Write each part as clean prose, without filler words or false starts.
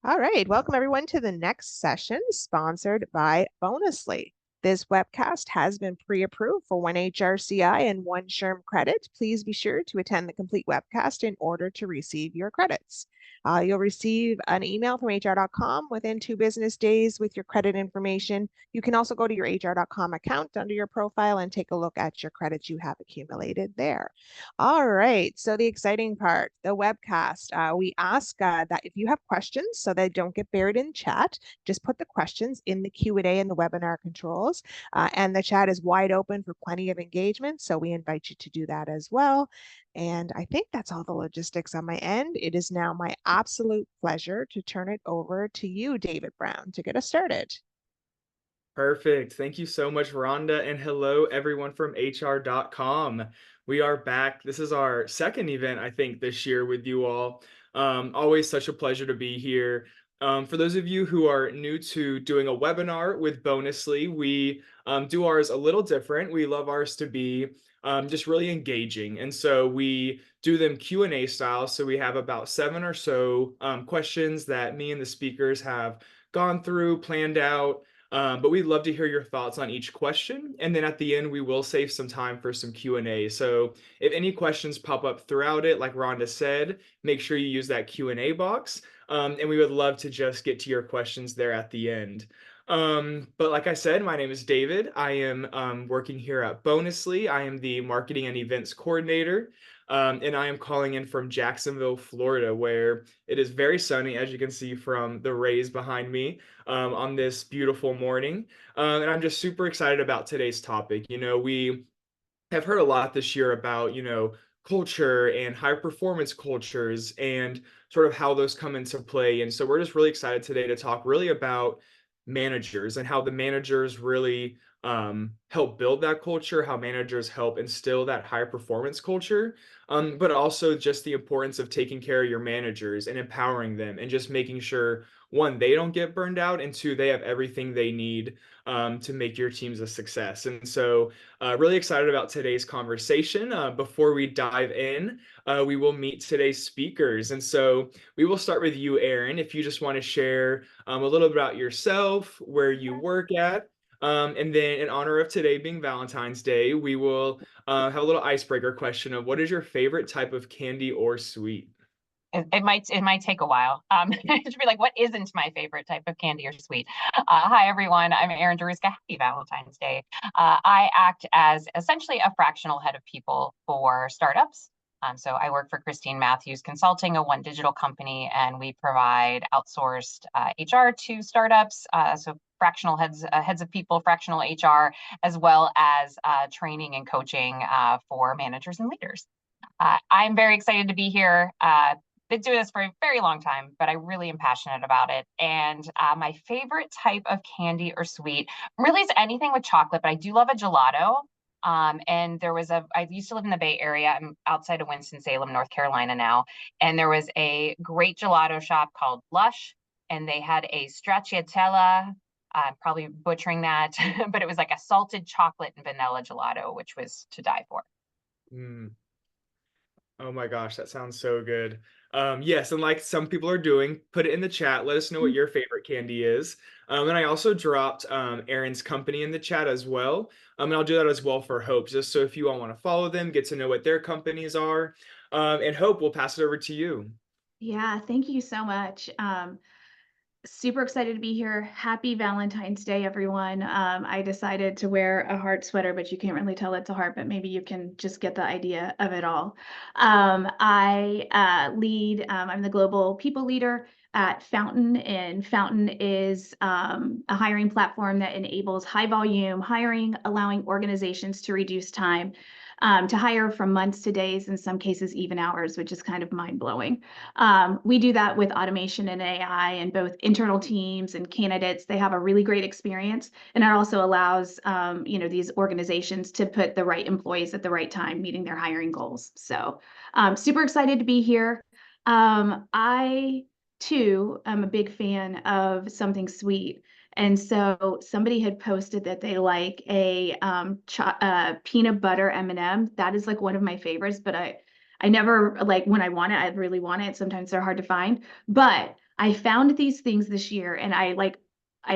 All right, welcome everyone to the next session sponsored by Bonusly. This webcast has been pre-approved for one HRCI and one SHRM credit. Please be sure to attend the complete webcast in order to receive your credits. You'll receive an email from hr.com within 2 business days with your credit information. You can also go to your hr.com account under your profile and take a look at your credits you have accumulated there. All right. So the exciting part, the webcast. We ask that if you have questions, so they don't get buried in chat, just put the questions in the Q&A in the webinar controls. And the chat is wide open for plenty of engagement. So we invite you to do that as well. And I think that's all the logistics on my end. It is now my absolute pleasure to turn it over to you, David Brown, to get us started. Perfect. Thank you so much, Rhonda. And hello, everyone from HR.com. We are back. This is our second event, I think, this year with you all. Always such a pleasure to be here. For those of you who are new to doing a webinar with Bonusly, we do ours a little different. We love ours to be just really engaging. And so we do them Q&A style. So we have about 7 or so questions that me and the speakers have gone through, planned out. But we'd love to hear your thoughts on each question. And then at the end, we will save some time for some Q&A. So if any questions pop up throughout it, like Rhonda said, make sure you use that Q&A box. And we would love to just get to your questions there at the end. But like I said, my name is David. I am working here at Bonusly. I am the marketing and events coordinator. And I am calling in from Jacksonville, Florida, where it is very sunny, as you can see from the rays behind me on this beautiful morning. And I'm just super excited about today's topic. We have heard a lot this year about, culture and high performance cultures and sort of how those come into play. And so we're just really excited today to talk really about managers and how the managers really help build that culture, how managers help instill that high performance culture, but also just the importance of taking care of your managers and empowering them and just making sure, one, they don't get burned out, and two, they have everything they need to make your teams a success. And so really excited about today's conversation. Before we dive in, we will meet today's speakers. And so we will start with you, Erin, if you just want to share a little bit about yourself, where you work at. And then in honor of today being Valentine's Day, we will have a little icebreaker question of what is your favorite type of candy or sweet? It might take a while to be like, what isn't my favorite type of candy or sweet? Hi everyone, I'm Erin Daruska. Happy Valentine's Day. I act as essentially a fractional head of people for startups. So I work for Christine Matthews Consulting, a One Digital company, and we provide outsourced HR to startups. So fractional heads of people, fractional HR, as well as training and coaching for managers and leaders. I'm very excited to be here. Been doing this for a very long time, but I really am passionate about it. And my favorite type of candy or sweet really is anything with chocolate, but I do love a gelato. And I used to live in the Bay Area. I'm outside of Winston-Salem, North Carolina now. And there was a great gelato shop called Lush, and they had a stracciatella. I'm probably butchering that, but it was like a salted chocolate and vanilla gelato, which was to die for. Mm. Oh my gosh, that sounds so good. Yes, and like some people are doing, put it in the chat. Let us know what your favorite candy is. And I also dropped Erin's company in the chat as well. And I'll do that as well for Hope, just so if you all want to follow them, get to know what their companies are. And Hope, we'll pass it over to you. Yeah, thank you so much. Super excited to be here. Happy Valentine's Day, everyone. I decided to wear a heart sweater, but you can't really tell it's a heart, but maybe you can just get the idea of it all. I'm the global people leader at Fountain, and Fountain is a hiring platform that enables high volume hiring, allowing organizations to reduce time to hire from months to days, in some cases even hours, which is kind of mind-blowing. We do that with automation and AI, and both internal teams and candidates, they have a really great experience. And it also allows these organizations to put the right employees at the right time, meeting their hiring goals. So super excited to be here. I too am a big fan of something sweet. And so somebody had posted that they like a peanut butter M&M. That is like one of my favorites, but I never, like, when I want it, I really want it. Sometimes they're hard to find, but I found these things this year, and I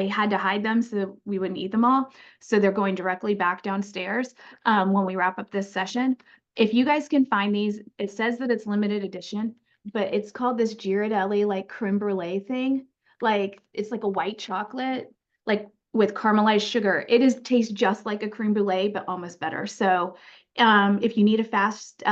had to hide them so we wouldn't eat them all. So they're going directly back downstairs when we wrap up this session. If you guys can find these, it says that it's limited edition, but it's called this Ghirardelli like creme brulee thing. Like it's like a white chocolate, like with caramelized sugar. It tastes just like a creme brulee, but almost better. So if you need a fast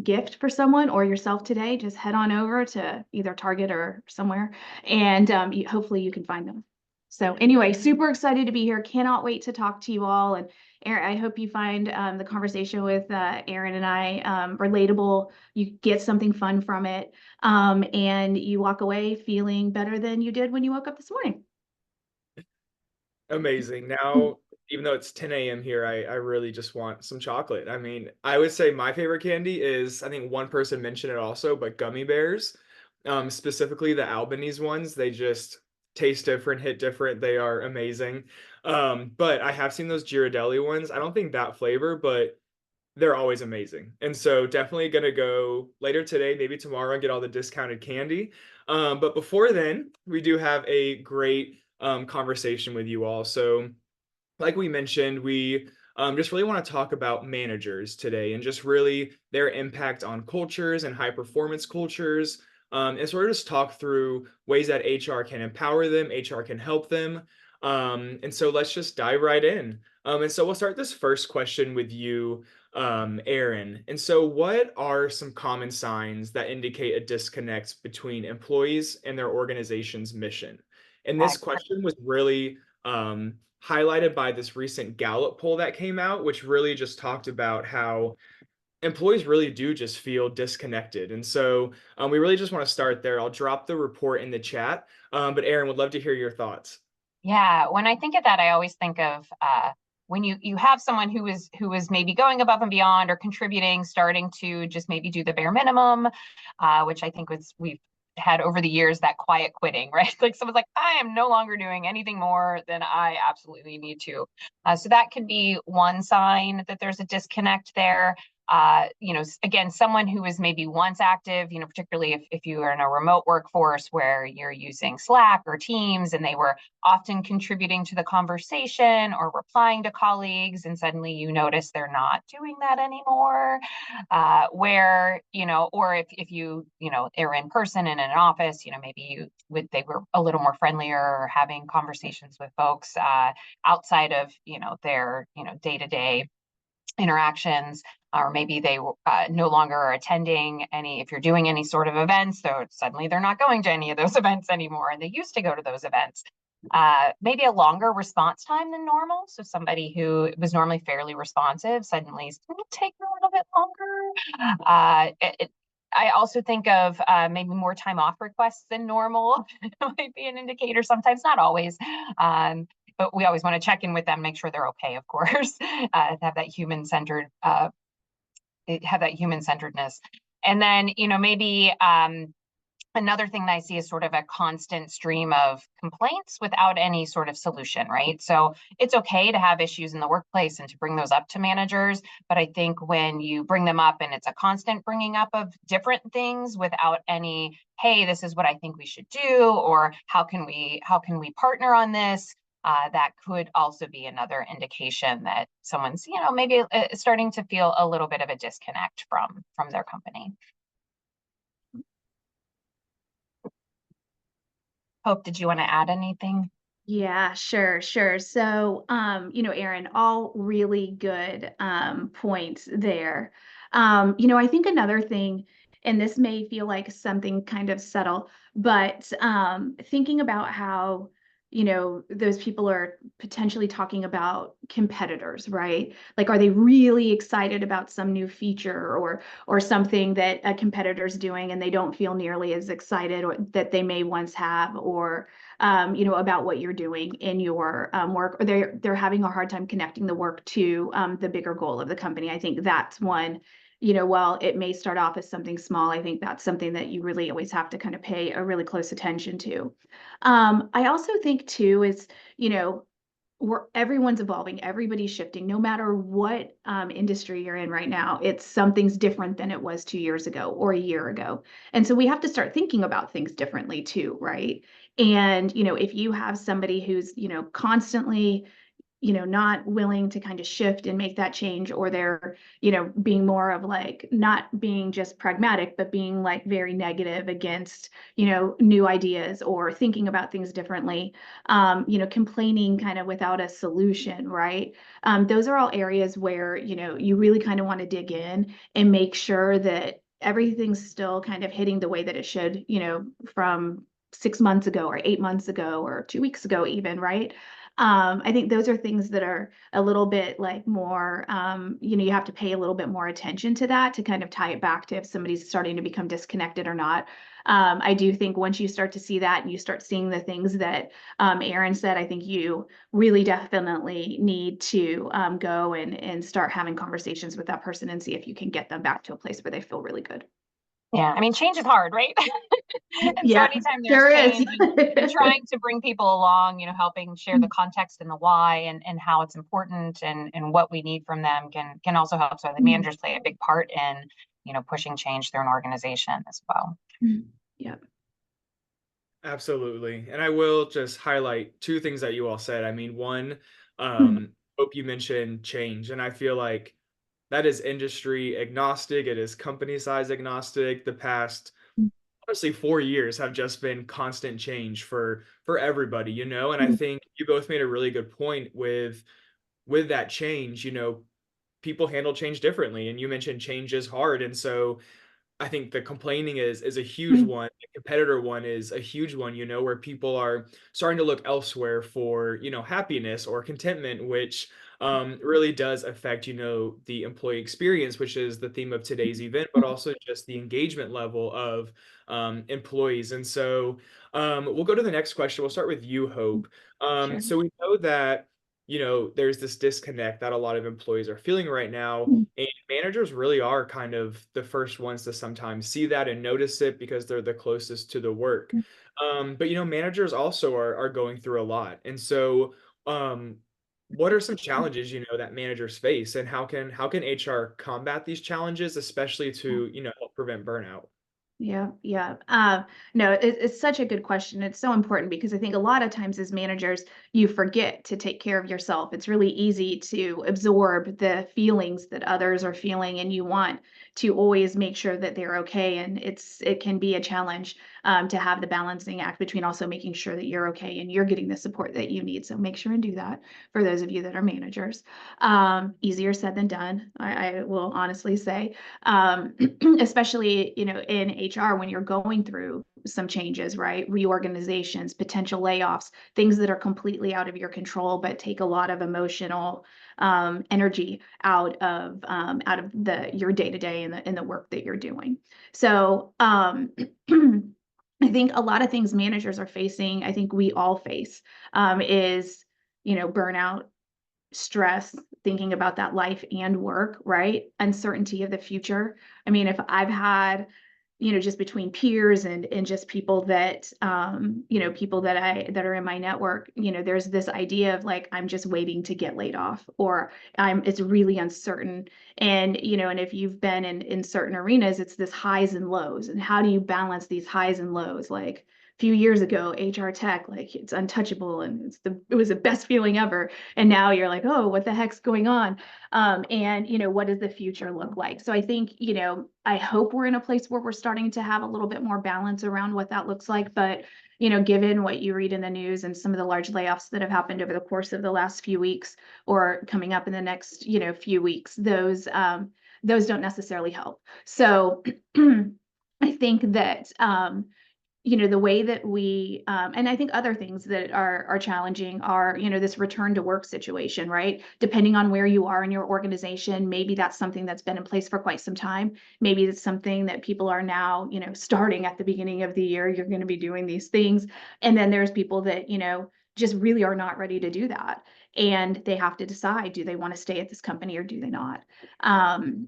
gift for someone or yourself today, just head on over to either Target or somewhere, and hopefully you can find them. So anyway, super excited to be here. Cannot wait to talk to you all. And Aaron, I hope you find the conversation with Aaron and I relatable. You get something fun from it, and you walk away feeling better than you did when you woke up this morning. Amazing. Now, even though it's 10 a.m. here, I really just want some chocolate. I mean, I would say my favorite candy is, I think one person mentioned it also, but gummy bears, specifically the Albanese ones. They just taste different, hit different. They are amazing. But I have seen those Ghirardelli ones. I don't think that flavor, but they're always amazing. And so definitely gonna go later today, maybe tomorrow, and get all the discounted candy. But before then, we do have a great conversation with you all. So like we mentioned, we just really want to talk about managers today and just really their impact on cultures and high performance cultures. And sort of just talk through ways that HR can empower them, HR can help them. And so let's just dive right in. And so we'll start this first question with you, Aaron. And so, what are some common signs that indicate a disconnect between employees and their organization's mission? And this question was really highlighted by this recent Gallup poll that came out, which really just talked about how employees really do just feel disconnected. And so we really just want to start there. I'll drop the report in the chat, but Aaron, would love to hear your thoughts. Yeah, when I think of that, I always think of when you have someone who is maybe going above and beyond or contributing, starting to just maybe do the bare minimum, which I think we've had over the years, that quiet quitting, right? Like someone's like, I am no longer doing anything more than I absolutely need to. So that could be one sign that there's a disconnect there. Again, someone who is maybe once active, particularly if you are in a remote workforce where you're using Slack or Teams, and they were often contributing to the conversation or replying to colleagues, and suddenly you notice they're not doing that anymore. Or if you are in person in an office, maybe they were a little more friendlier or having conversations with folks outside of their day-to-day interactions, or maybe they no longer are attending if you're doing any sort of events, so suddenly they're not going to any of those events anymore, and they used to go to those events. Maybe a longer response time than normal. So somebody who was normally fairly responsive suddenly is going to take a little bit longer. I also think of maybe more time off requests than normal. Might be an indicator sometimes, not always. But we always want to check in with them, make sure they're okay, of course, have that human-centeredness. And then, maybe another thing that I see is sort of a constant stream of complaints without any sort of solution, right? So it's okay to have issues in the workplace and to bring those up to managers, but I think when you bring them up and it's a constant bringing up of different things without any, hey, this is what I think we should do, or how can we partner on this? That could also be another indication that someone's, maybe starting to feel a little bit of a disconnect from their company. Hope, did you want to add anything? Yeah, sure. So, Aaron, all really good points there. I think another thing, and this may feel like something kind of subtle, but thinking about how, those people are potentially talking about competitors, right? Like, are they really excited about some new feature or something that a competitor's doing, and they don't feel nearly as excited or that they may once have, or about what you're doing in your work, or they're having a hard time connecting the work to the bigger goal of the company. I think that's one, while it may start off as something small, I think that's something that you really always have to kind of pay a really close attention to. I also think too is, everyone's evolving, everybody's shifting, no matter what industry you're in right now. It's something's different than it was 2 years ago or a year ago. And so we have to start thinking about things differently too, right? And, if you have somebody who's, constantly not willing to kind of shift and make that change, or they're, being more of like not being just pragmatic, but being like very negative against, new ideas or thinking about things differently, complaining kind of without a solution, right? Those are all areas where, you really kind of want to dig in and make sure that everything's still kind of hitting the way that it should, from 6 months ago or 8 months ago or 2 weeks ago even, right? I think those are things that are a little bit like more, you have to pay a little bit more attention to that to kind of tie it back to if somebody's starting to become disconnected or not. I do think once you start to see that and you start seeing the things that Aaron said, I think you really definitely need to go and start having conversations with that person and see if you can get them back to a place where they feel really good. Yeah, I mean, change is hard, right? And so Yeah, anytime there's sure is. change and trying to bring people along, helping share the context and the why and how it's important and what we need from them can also help. So the managers play a big part in, pushing change through an organization as well. Yeah. Absolutely. And I will just highlight two things that you all said. I mean, one, hope you mentioned change. And I feel like that is industry agnostic, it is company size agnostic. The past honestly 4 years have just been constant change for everybody, and I think you both made a really good point with that change. People handle change differently, and you mentioned change is hard, and so I think the complaining is a huge one. The competitor one is a huge one, where people are starting to look elsewhere for, happiness or contentment, which really does affect, the employee experience, which is the theme of today's event, but also just the engagement level of employees. And so we'll go to the next question. We'll start with you, Hope. Sure. So we know that, there's this disconnect that a lot of employees are feeling right now. And managers really are kind of the first ones to sometimes see that and notice it because they're the closest to the work. But managers also are going through a lot. And so what are some challenges that managers face, and how can HR combat these challenges, especially to help prevent burnout? Yeah, yeah. No, it's such a good question. It's so important because I think a lot of times as managers, you forget to take care of yourself. It's really easy to absorb the feelings that others are feeling, and you want to always make sure that they're okay. And it can be a challenge to have the balancing act between also making sure that you're okay and you're getting the support that you need. So make sure and do that for those of you that are managers. Easier said than done, I will honestly say. Especially, in HR when you're going through some changes, right? Reorganizations, potential layoffs, things that are completely out of your control, but take a lot of emotional energy out of your day to day in the work that you're doing. So I think a lot of things managers are facing, I think we all face, is burnout, stress, thinking about that life and work, right? Uncertainty of the future. I mean, if I've had, just between peers and just people that, people that are in my network, there's this idea of like, I'm just waiting to get laid off, or it's really uncertain. And, and if you've been in certain arenas, it's this highs and lows. And how do you balance these highs and lows? Like, few years ago, HR tech, like it's untouchable and it was the best feeling ever. And now you're like, oh, what the heck's going on? And what does the future look like? So I think, I hope we're in a place where we're starting to have a little bit more balance around what that looks like. But, given what you read in the news and some of the large layoffs that have happened over the course of the last few weeks or coming up in the next, few weeks, those don't necessarily help. So I think that, the way that we, and I think other things that are challenging are, this return to work situation, right? Depending on where you are in your organization, maybe that's something that's been in place for quite some time. Maybe it's something that people are now, starting at the beginning of the year, you're going to be doing these things. And then there's people that, just really are not ready to do that. And they have to decide, do they want to stay at this company or do they not? And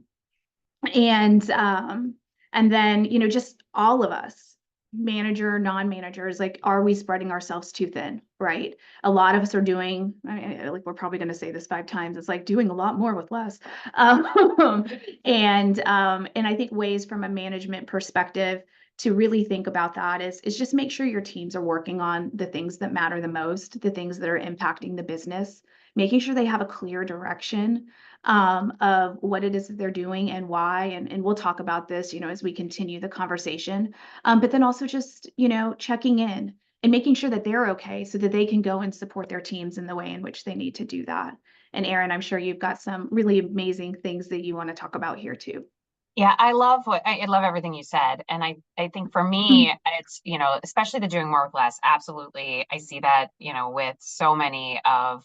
then, just all of us, manager, non-managers, like, are we spreading ourselves too thin, right? A lot of us are doing, like, we're probably going to say this 5 times. It's like doing a lot more with less. And I think ways from a management perspective to really think about that is just make sure your teams are working on the things that matter the most, the things that are impacting the business, making sure they have a clear direction of what it is that they're doing and why. And we'll talk about this, as we continue the conversation. But then also just, checking in and making sure that they're okay so that they can go and support their teams in the way in which they need to do that. And Erin, I'm sure you've got some really amazing things that you want to talk about here too. Yeah, I love everything you said. And I think for me, it's, especially the doing more with less. Absolutely. I see that, with so many of,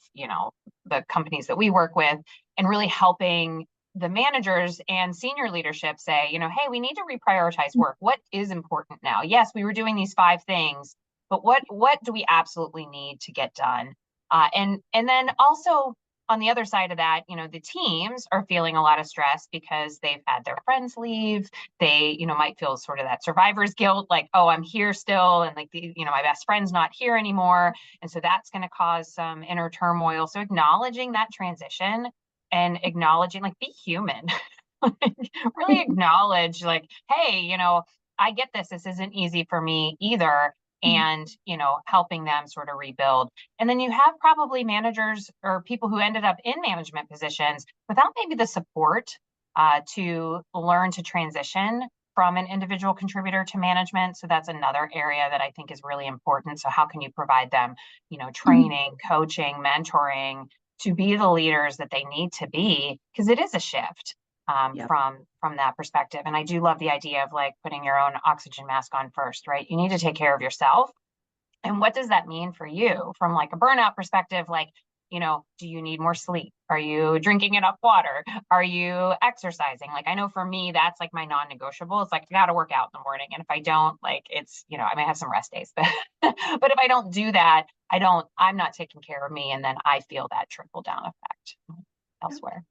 the companies that we work with, and really helping the managers and senior leadership say, hey, we need to reprioritize work. What is important now? Yes, we were doing these 5 things, but what do we absolutely need to get done? And then also, on the other side of that, the teams are feeling a lot of stress because they've had their friends leave. They, might feel sort of that survivor's guilt, like, oh, I'm here still. And like, my best friend's not here anymore. And so that's going to cause some inner turmoil. So acknowledging that transition and acknowledging, like, be human, like, really acknowledge, like, hey, I get this. This isn't easy for me either. And, helping them sort of rebuild. And then you have probably managers or people who ended up in management positions without maybe the support to learn to transition from an individual contributor to management. So that's another area that I think is really important. So how can you provide them, training, coaching, mentoring to be the leaders that they need to be? Because it is a shift. Yep. From that perspective. And I do love the idea of like putting your own oxygen mask on first, right? You need to take care of yourself. And what does that mean for you from like a burnout perspective? Like, do you need more sleep? Are you drinking enough water? Are you exercising? Like, I know for me, that's like my non-negotiable. It's like, I got to work out in the morning. And if I don't, like, it's, I may have some rest days, but, but if I don't do that, I'm not taking care of me. And then I feel that trickle down effect elsewhere.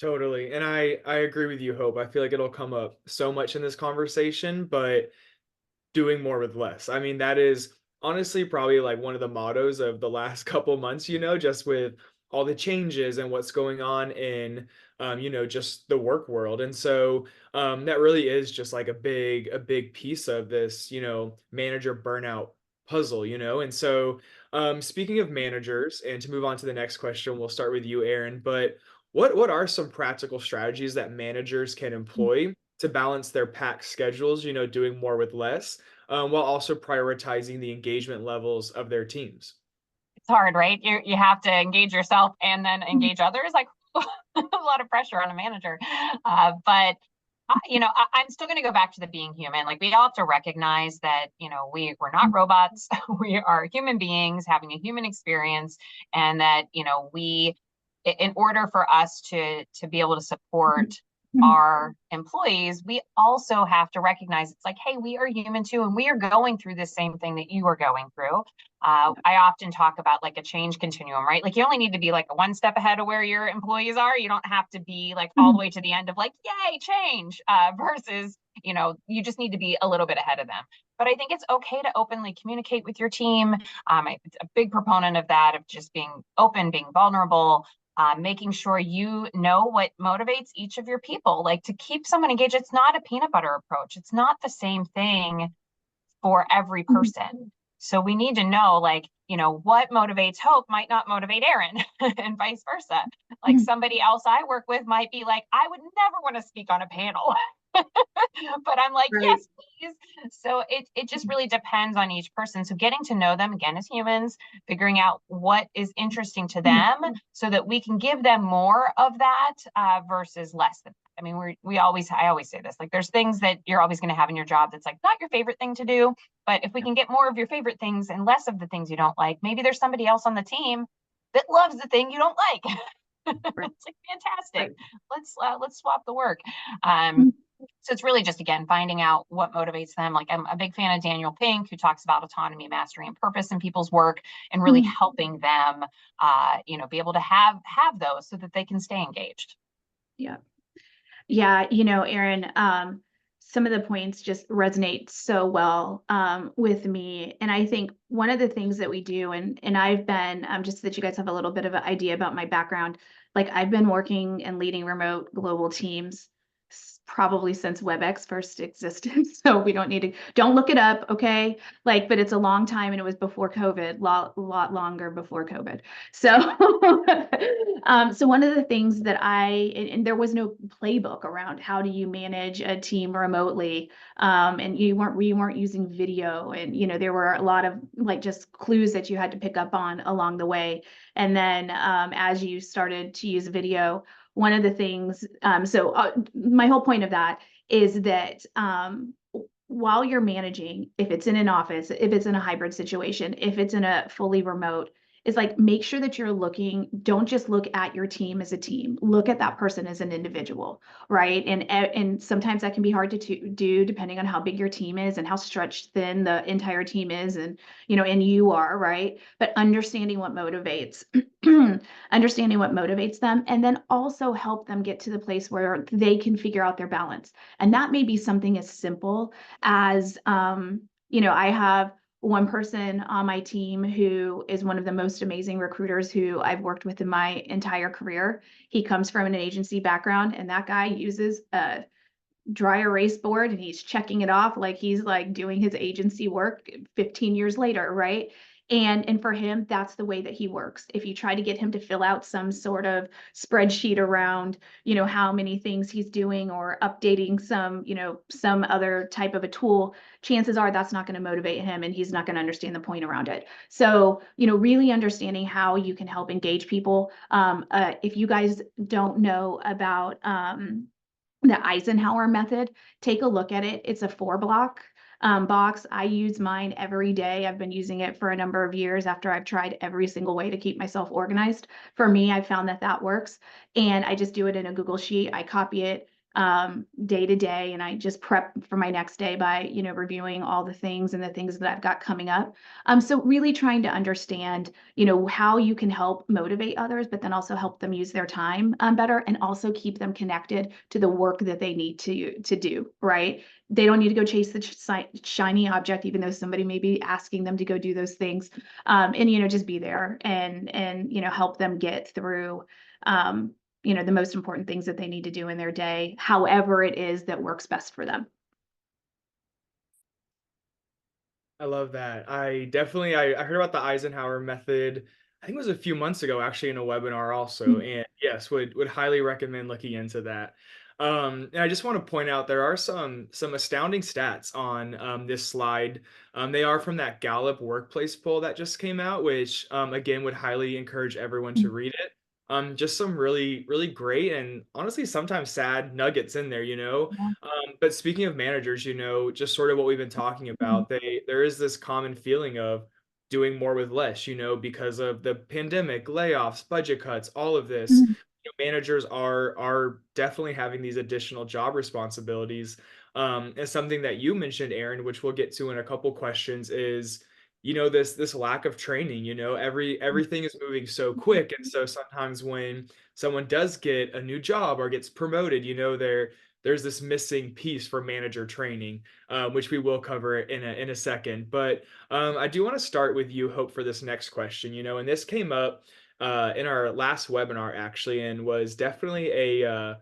Totally. And I agree with you, Hope. I feel like it'll come up so much in this conversation, but doing more with less. I mean, that is honestly probably like one of the mottos of the last couple months, just with all the changes and what's going on in just the work world. And so that really is just like a big piece of this, manager burnout puzzle, And so speaking of managers, and to move on to the next question, we'll start with you, Aaron, but what are some practical strategies that managers can employ to balance their packed schedules, doing more with less, while also prioritizing the engagement levels of their teams? It's hard, right? You have to engage yourself and then engage others. Like a lot of pressure on a manager. But I'm still going to go back to the being human. Like, we all have to recognize that, we're not robots. We are human beings having a human experience, and that, in order for us to be able to support our employees, we also have to recognize it's like, hey, we are human too, and we are going through the same thing that you are going through. I often talk about like a change continuum, right? Like, you only need to be like 1 step ahead of where your employees are. You don't have to be like all the way to the end of like, yay, change, versus, you just need to be a little bit ahead of them. But I think it's okay to openly communicate with your team. I'm a big proponent of that, of just being open, being vulnerable, making sure you know what motivates each of your people. Like, to keep someone engaged, it's not a peanut butter approach. It's not the same thing for every person. So we need to know, like, what motivates Hope might not motivate Aaron, and vice versa. Like, somebody else I work with might be like, I would never want to speak on a panel. But I'm like, Right. yes, please. So it just really depends on each person. So getting to know them again as humans, figuring out what is interesting to them so that we can give them more of that versus less than that. I mean, I always say this, like, there's things that you're always going to have in your job that's like not your favorite thing to do. But if we can get more of your favorite things and less of the things you don't like, maybe there's somebody else on the team that loves the thing you don't like. It's like, fantastic. Let's swap the work. So it's really just, again, finding out what motivates them. Like, I'm a big fan of Daniel Pink, who talks about autonomy, mastery, and purpose in people's work, and really helping them, be able to have those so that they can stay engaged. Yeah. Yeah. Aaron, some of the points just resonate so well with me. And I think one of the things that we do, and I've been, just so that you guys have a little bit of an idea about my background, like I've been working and leading remote global teams probably since WebEx first existed. So we don't look it up, okay? Like, but it's a long time, and it was before COVID, lot longer before COVID. So, so one of the things that and there was no playbook around how do you manage a team remotely, and we weren't using video, and there were a lot of like just clues that you had to pick up on along the way. And then as you started to use video, one of the things, my whole point of that is that while you're managing, if it's in an office, if it's in a hybrid situation, if it's in a fully remote, is like make sure that don't just look at your team as a team, look at that person as an individual, right? And sometimes that can be hard to do depending on how big your team is and how stretched thin the entire team is, and and you are, right? But understanding what motivates understanding what motivates them, and then also help them get to the place where they can figure out their balance. And that may be something as simple as I have one person on my team who is one of the most amazing recruiters who I've worked with in my entire career. He comes from an agency background, and that guy uses a dry erase board, and he's checking it off like he's like doing his agency work 15 years later, right? And for him, that's the way that he works. If you try to get him to fill out some sort of spreadsheet around, how many things he's doing or updating some other type of a tool, chances are that's not going to motivate him, and he's not going to understand the point around it. So, really understanding how you can help engage people. If you guys don't know about the Eisenhower method, take a look at it. It's a 4-block box. I use mine every day. I've been using it for a number of years after I've tried every single way to keep myself organized. For me, I found that works. And I just do it in a Google Sheet. I copy it day to day, and I just prep for my next day by, reviewing all the things and the things that I've got coming up. So really trying to understand, how you can help motivate others, but then also help them use their time better, and also keep them connected to the work that they need to do, right? They don't need to go chase the shiny object, even though somebody may be asking them to go do those things. And just be there and help them get through the most important things that they need to do in their day, however it is that works best for them. I love that. I heard about the Eisenhower method. I think it was a few months ago, actually, in a webinar also. And yes, would highly recommend looking into that. And I just want to point out there are some astounding stats on this slide. They are from that Gallup workplace poll that just came out, which again would highly encourage everyone to read it. Just some really, really great and honestly sometimes sad nuggets in there, you know. But speaking of managers, you know, just sort of what we've been talking about, there is this common feeling of doing more with less, you know, because of the pandemic, layoffs, budget cuts, all of this. You know, managers are definitely having these additional job responsibilities. And something that you mentioned, Aaron, which we'll get to in a couple questions, is this lack of training. You know, everything is moving so quick, and so sometimes when someone does get a new job or gets promoted, you know, there's this missing piece for manager training, which we will cover in a second. But I do want to start with you, Hope, for this next question. You know, and this came up in our last webinar actually, and was definitely a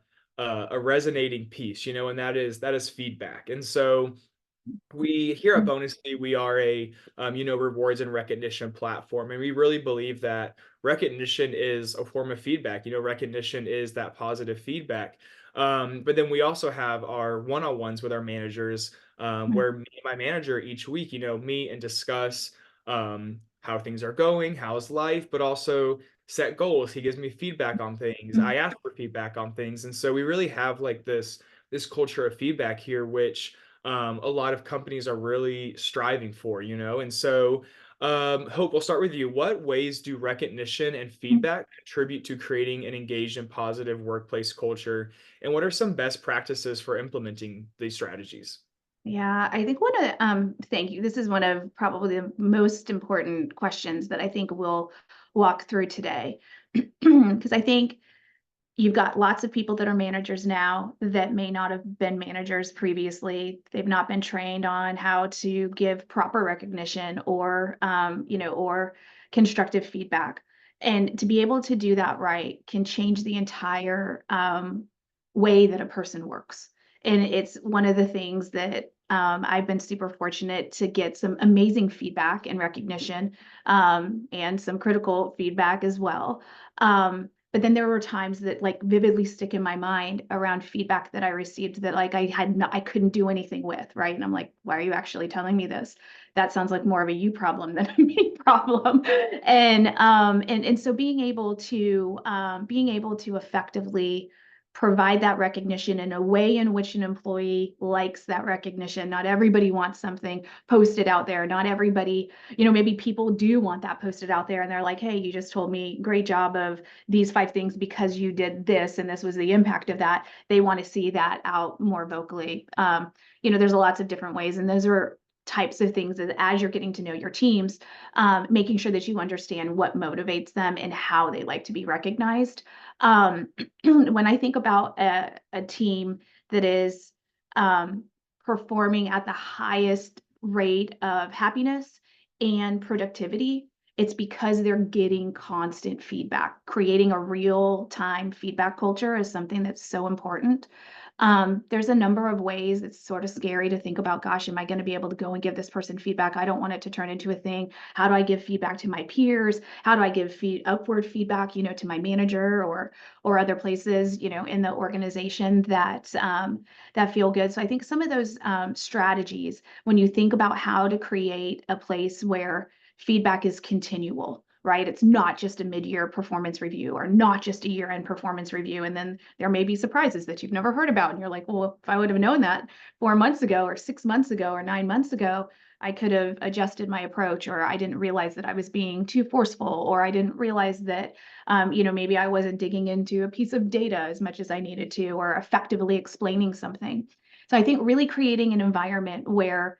resonating piece. You know, and that is feedback. And so we here at Bonusly, we are a rewards and recognition platform, and we really believe that recognition is a form of feedback. You know, recognition is that positive feedback. But then we also have our one-on-ones with our managers, where me and my manager each week, meet and discuss how things are going, how's life, but also set goals. He gives me feedback on things. I ask for feedback on things, and so we really have like this culture of feedback here, which a lot of companies are really striving for, and so Hope, we'll start with you. What ways do recognition and feedback contribute to creating an engaged and positive workplace culture? And what are some best practices for implementing these strategies? Yeah, I think thank you. This is one of probably the most important questions that I think we'll walk through today. Because I think, You've got lots of people that are managers now that may not have been managers previously. They've not been trained on how to give proper recognition or, or constructive feedback. And to be able to do that right can change the entire way that a person works. And it's one of the things that I've been super fortunate to get some amazing feedback and recognition, and some critical feedback as well. But then there were times that like vividly stick in my mind around feedback that I received that like I couldn't do anything with, right? And I'm like, why are you actually telling me this? That sounds like more of a you problem than a me problem. And so being able to effectively provide that recognition in a way in which an employee likes that recognition. Not everybody wants something posted out there. Not everybody, maybe people do want that posted out there and they're like, hey, you just told me great job of these 5 things because you did this and this was the impact of that. They want to see that out more vocally. There's lots of different ways, and those are types of things as you're getting to know your teams, making sure that you understand what motivates them and how they like to be recognized. When I think about a team that is performing at the highest rate of happiness and productivity, it's because they're getting constant feedback. Creating a real-time feedback culture is something that's so important. There's a number of ways. It's sort of scary to think about, gosh, am I going to be able to go and give this person feedback? I don't want it to turn into a thing. How do I give feedback to my peers? How do I give upward feedback, to my manager or other places, in the organization that feel good? So I think some of those strategies, when you think about how to create a place where feedback is continual, right? It's not just a mid-year performance review or not just a year-end performance review. And then there may be surprises that you've never heard about. And you're like, well, if I would have known that 4 months ago or 6 months ago or 9 months ago, I could have adjusted my approach, or I didn't realize that I was being too forceful, or I didn't realize that, maybe I wasn't digging into a piece of data as much as I needed to, or effectively explaining something. So I think really creating an environment where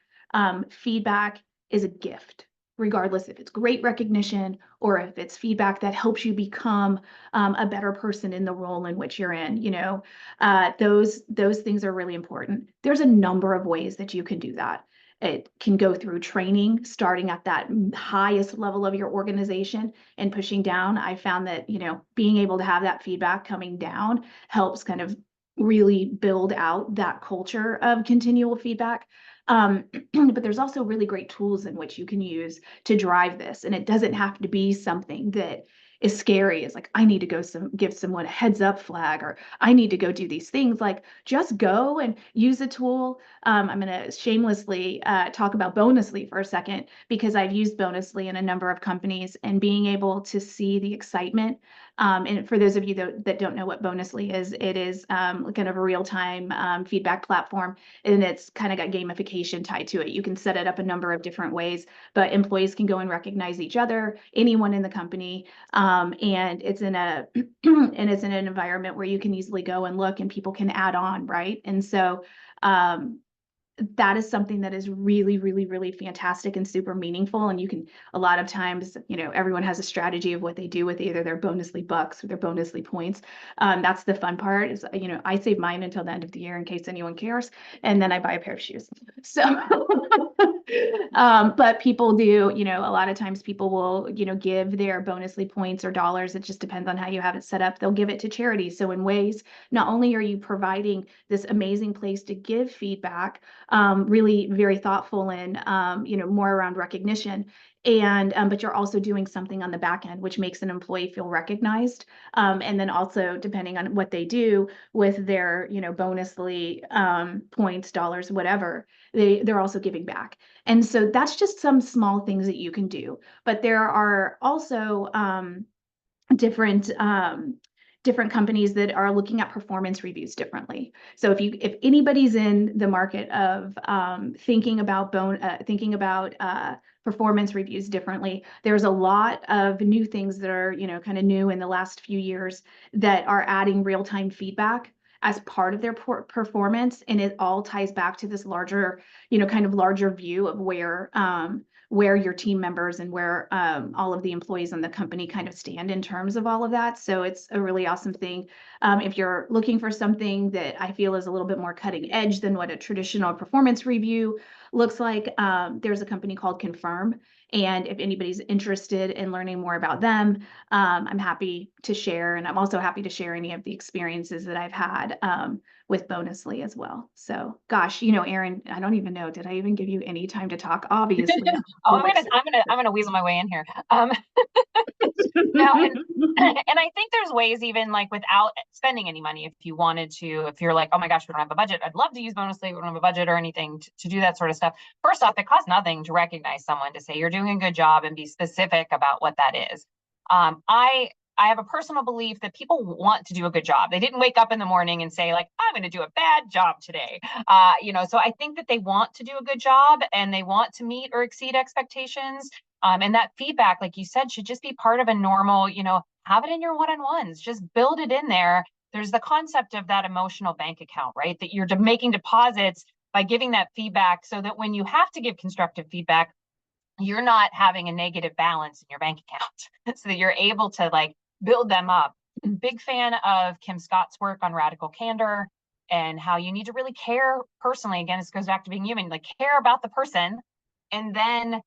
feedback is a gift, regardless if it's great recognition or if it's feedback that helps you become a better person in the role in which you're in. Those things are really important. There's a number of ways that you can do that. It can go through training, starting at that highest level of your organization and pushing down. I found that, being able to have that feedback coming down helps kind of really build out that culture of continual feedback. But there's also really great tools in which you can use to drive this. And it doesn't have to be something that is scary. It's like, I need to go give someone a heads up flag, or I need to go do these things. Like, just go and use a tool. I'm going to shamelessly talk about Bonusly for a second, because I've used Bonusly in a number of companies, and being able to see the excitement. And for those of you that don't know what Bonusly is, it is kind of a real-time feedback platform, and it's kind of got gamification tied to it. You can set it up a number of different ways, but employees can go and recognize each other, anyone in the company, and it's in an environment where you can easily go and look, and people can add on, right? And so that is something that is really, really, really fantastic and super meaningful. And you can, a lot of times, everyone has a strategy of what they do with either their Bonusly bucks or their Bonusly points. That's the fun part is, I save mine until the end of the year in case anyone cares. And then I buy a pair of shoes. So, but people do, a lot of times people will, give their Bonusly points or dollars. It just depends on how you have it set up. They'll give it to charity. So in ways, not only are you providing this amazing place to give feedback, really very thoughtful and, more around recognition. And, but you're also doing something on the back end, which makes an employee feel recognized. And then also, depending on what they do with their, Bonusly points, dollars, whatever, they're also giving back. And so that's just some small things that you can do. But there are also different companies that are looking at performance reviews differently. So if anybody's in the market of thinking about performance reviews differently, there's a lot of new things that are kind of new in the last few years that are adding real-time feedback as part of their performance. And it all ties back to this larger, kind of larger view of where your team members and where all of the employees in the company kind of stand in terms of all of that. So it's a really awesome thing. If you're looking for something that I feel is a little bit more cutting edge than what a traditional performance review looks like, there's a company called Confirm. And if anybody's interested in learning more about them, I'm happy to share. And I'm also happy to share any of the experiences that I've had with Bonusly as well. So gosh, Erin, I don't even know, did I even give you any time to talk? Obviously. Oh, I'm gonna weasel my way in here. No, and I think there's ways, even like without spending any money, if you wanted to, if you're like, oh my gosh, we don't have a budget, I'd love to use Bonusly, we don't have a budget or anything to do that sort of stuff. First off, it costs nothing to recognize someone, to say you're doing a good job and be specific about what that is. I have a personal belief that people want to do a good job. They didn't wake up in the morning and say like, I'm going to do a bad job today. So I think that they want to do a good job and they want to meet or exceed expectations. And that feedback, like you said, should just be part of a normal, have it in your one-on-ones, just build it in there. There's the concept of that emotional bank account, right? That you're making deposits by giving that feedback, so that when you have to give constructive feedback, you're not having a negative balance in your bank account, so that you're able to like build them up. Big fan of Kim Scott's work on radical candor and how you need to really care personally. Again, this goes back to being human, like care about the person. And then,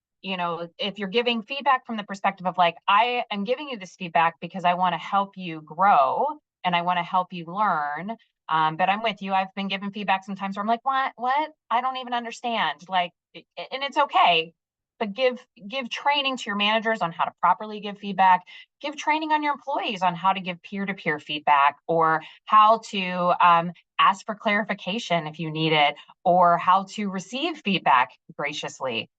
if you're giving feedback from the perspective of like, I am giving you this feedback because I want to help you grow and I want to help you learn. But I'm with you. I've been given feedback sometimes where I'm like, what? I don't even understand. Like, and it's okay. But give training to your managers on how to properly give feedback. Give training on your employees on how to give peer-to-peer feedback, or how to ask for clarification if you need it, or how to receive feedback graciously.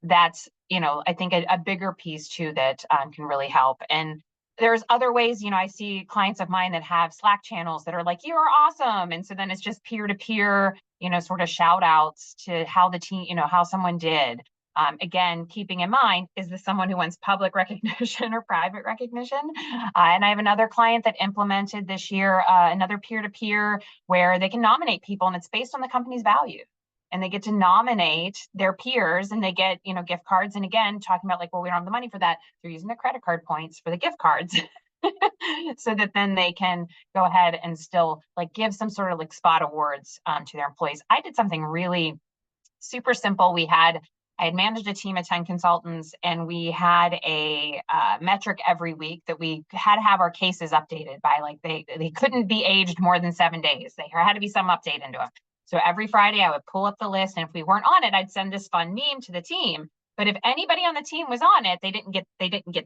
That's, I think a bigger piece too that can really help. And there's other ways, I see clients of mine that have Slack channels that are like, you are awesome. And so then it's just peer-to-peer, sort of shout outs to how the team, how someone did. Again, keeping in mind, is this someone who wants public recognition or private recognition? And I have another client that implemented this year another peer-to-peer where they can nominate people, and it's based on the company's value. And they get to nominate their peers, and they get, gift cards. And again, talking about like, well, we don't have the money for that. They're using the credit card points for the gift cards. So that then they can go ahead and still like give some sort of like spot awards to their employees. I did something really super simple. I had managed a team of 10 consultants, and we had a metric every week that we had to have our cases updated by, like, they couldn't be aged more than 7 days. There had to be some update into them. So every Friday I would pull up the list, and if we weren't on it, I'd send this fun meme to the team. But if anybody on the team was on it, they didn't get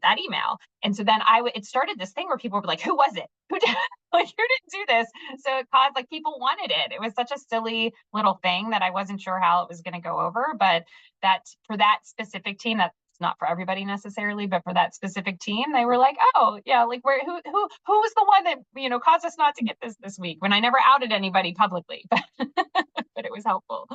that email. And so then it started this thing where people were like, who was it? Who did like, who didn't do this? So it caused, like, people wanted it. It was such a silly little thing that I wasn't sure how it was going to go over. But for that specific team, that's not for everybody necessarily, but for that specific team, they were like, oh yeah, like who was the one that, caused us not to get this week, when I never outed anybody publicly, but it was helpful.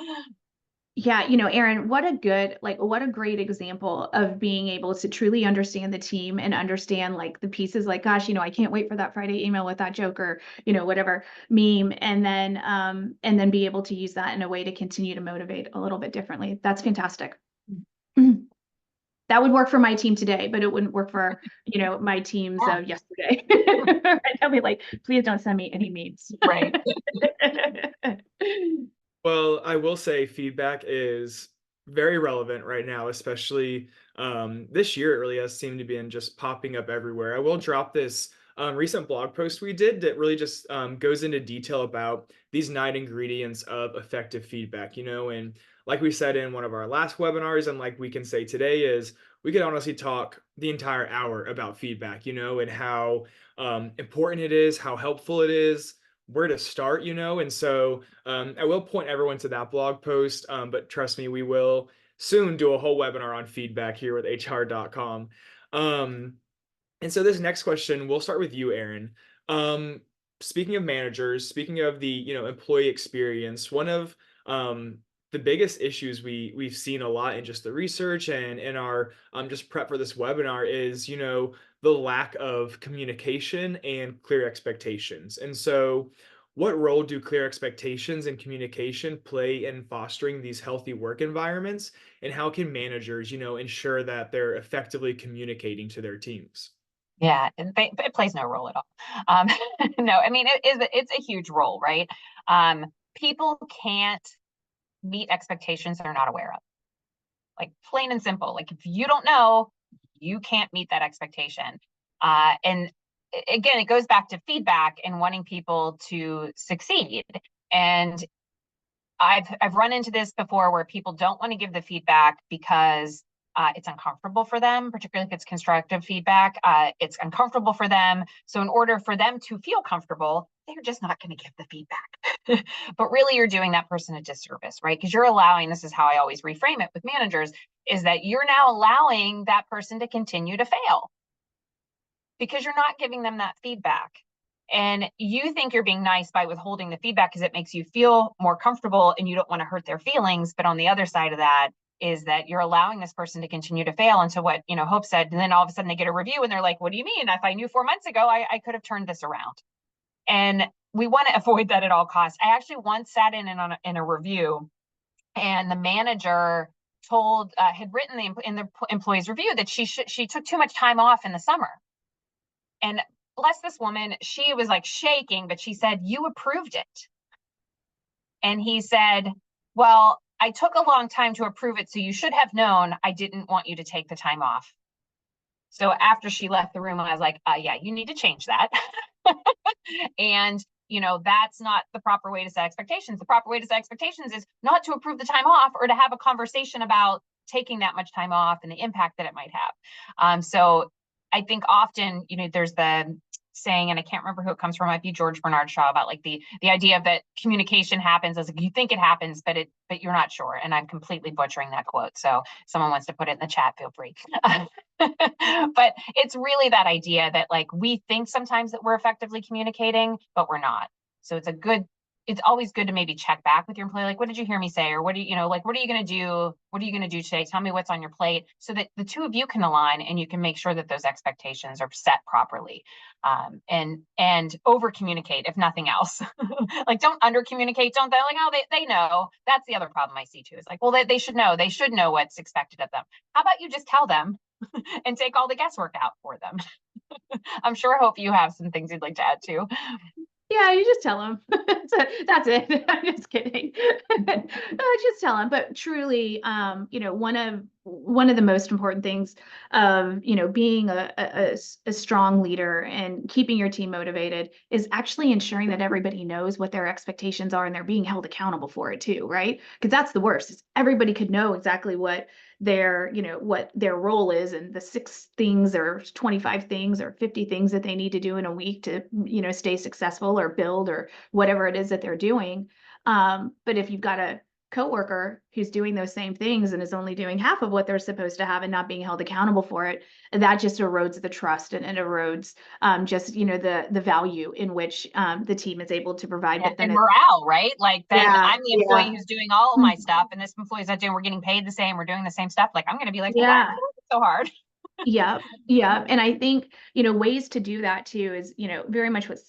Yeah, Erin, what a great example of being able to truly understand the team and understand like the pieces, like, gosh, I can't wait for that Friday email with that joke or, whatever meme, and then be able to use that in a way to continue to motivate a little bit differently. That's fantastic. That would work for my team today, but it wouldn't work for, my teams of yesterday. They'll be like, please don't send me any memes. Right. Well, I will say feedback is very relevant right now, especially this year. It really has seemed to be just popping up everywhere. I will drop this recent blog post we did that really just goes into detail about these 9 ingredients of effective feedback, and like we said in one of our last webinars, and like we can say today, is we could honestly talk the entire hour about feedback, and how important it is, how helpful it is, where to start, and so I will point everyone to that blog post, but trust me, we will soon do a whole webinar on feedback here with HR.com. And so this next question, we'll start with you, Erin. Speaking of managers, speaking of the employee experience, one of the biggest issues we've seen a lot in just the research and in our just prep for this webinar is the lack of communication and clear expectations. And so what role do clear expectations and communication play in fostering these healthy work environments? And how can managers, ensure that they're effectively communicating to their teams? Yeah, it plays no role at all. Um, no, I mean, it's a huge role, right? People can't meet expectations they're not aware of. Like plain and simple. Like if you don't know, you can't meet that expectation. And again, it goes back to feedback and wanting people to succeed. And I've run into this before where people don't want to give the feedback because it's uncomfortable for them, particularly if it's constructive feedback. It's uncomfortable for them. So in order for them to feel comfortable, they're just not going to give the feedback. But really, you're doing that person a disservice, right? Because you're allowing, this is how I always reframe it with managers, is that you're now allowing that person to continue to fail because you're not giving them that feedback. And you think you're being nice by withholding the feedback because it makes you feel more comfortable and you don't want to hurt their feelings. But on the other side of that is that you're allowing this person to continue to fail. And so what, Hope said, and then all of a sudden they get a review and they're like, what do you mean? If I knew 4 months ago, I could have turned this around. And we want to avoid that at all costs. I actually once sat in a review, and the manager had written in the employee's review that she took too much time off in the summer. And bless this woman, she was like shaking, but she said, you approved it. And he said, well, I took a long time to approve it, so you should have known I didn't want you to take the time off. So after she left the room, I was like, yeah, you need to change that. And, that's not the proper way to set expectations. The proper way to set expectations is not to approve the time off or to have a conversation about taking that much time off and the impact that it might have. So I think often, there's the saying, and I can't remember who it comes from, it might be George Bernard Shaw, about like the idea of that communication happens as like you think it happens, but you're not sure. And I'm completely butchering that quote. So if someone wants to put it in the chat, feel free. But it's really that idea that like we think sometimes that we're effectively communicating, but we're not. So it's always good to maybe check back with your employee, like, what did you hear me say? Or what are you going to do? What are you going to do today? Tell me what's on your plate, so that the two of you can align and you can make sure that those expectations are set properly. And over communicate, if nothing else. Like, don't under communicate. Don't, they're like, oh, they know. That's the other problem I see too. Is like, well, they should know. They should know what's expected of them. How about you just tell them and take all the guesswork out for them? I'm sure, Hope, you have some things you'd like to add too. Yeah, you just tell them. That's it. I'm just kidding. Just tell them. But truly, one of the most important things of being a strong leader and keeping your team motivated is actually ensuring that everybody knows what their expectations are and they're being held accountable for it too, right? Because that's the worst. Is everybody could know exactly what what their role is, and the 6 things or 25 things or 50 things that they need to do in a week to stay successful or build or whatever it is that they're doing. But if you've got a coworker who's doing those same things and is only doing half of what they're supposed to have and not being held accountable for it, that just erodes the trust, and it erodes the value in which the team is able to provide. But then and morale, right? Like, then I'm the employee who's doing all of my stuff, and this employee's not doing. We're getting paid the same. We're doing the same stuff. Like, I'm going to be like, well, why are you working so hard? Yeah. And I think, ways to do that too is, very much what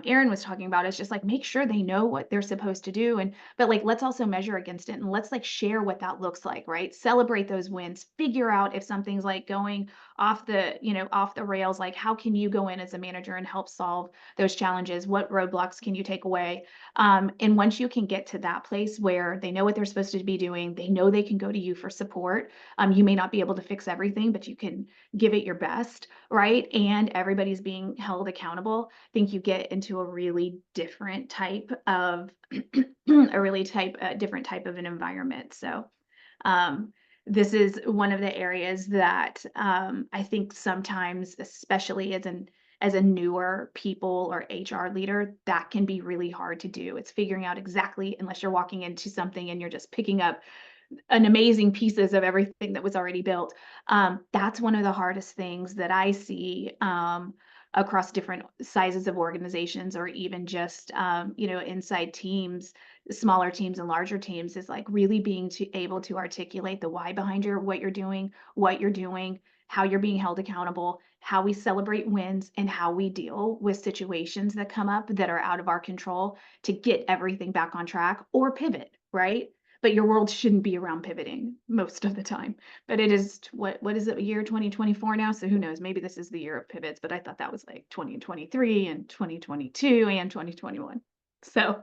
Erin was talking about, is just like, make sure they know what they're supposed to do. But like, let's also measure against it, and let's like share what that looks like, right? Celebrate those wins, figure out if something's like going off the rails, like how can you go in as a manager and help solve those challenges? What roadblocks can you take away? And once you can get to that place where they know what they're supposed to be doing, they know they can go to you for support. You may not be able to fix everything, but you can give it your best, right? And everybody's being held accountable. I think you get into a really different type of different type of an environment. So this is one of the areas that I think sometimes, especially as a newer people or HR leader, that can be really hard to do. It's figuring out exactly, unless you're walking into something and you're just picking up an amazing pieces of everything that was already built. That's one of the hardest things that I see across different sizes of organizations, or even just inside teams, smaller teams and larger teams, is like really being able to articulate the why behind what you're doing, how you're being held accountable, how we celebrate wins, and how we deal with situations that come up that are out of our control to get everything back on track or pivot, right? But your world shouldn't be around pivoting most of the time. But it is, what is it, year 2024 now? So who knows? Maybe this is the year of pivots, but I thought that was like 2023 and 2022 and 2021. So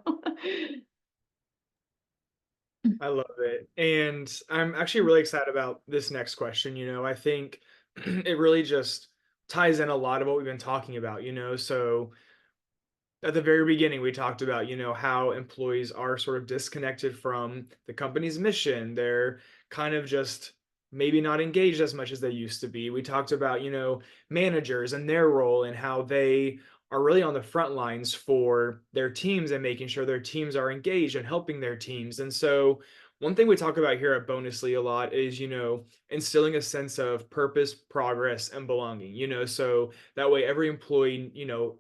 I love it. And I'm actually really excited about this next question. I think it really just ties in a lot of what we've been talking about, So at the very beginning, we talked about, how employees are sort of disconnected from the company's mission. They're kind of just maybe not engaged as much as they used to be. We talked about, managers and their role and how they are really on the front lines for their teams and making sure their teams are engaged and helping their teams. And so, one thing we talk about here at Bonusly a lot is, instilling a sense of purpose, progress, and belonging, so that way every employee,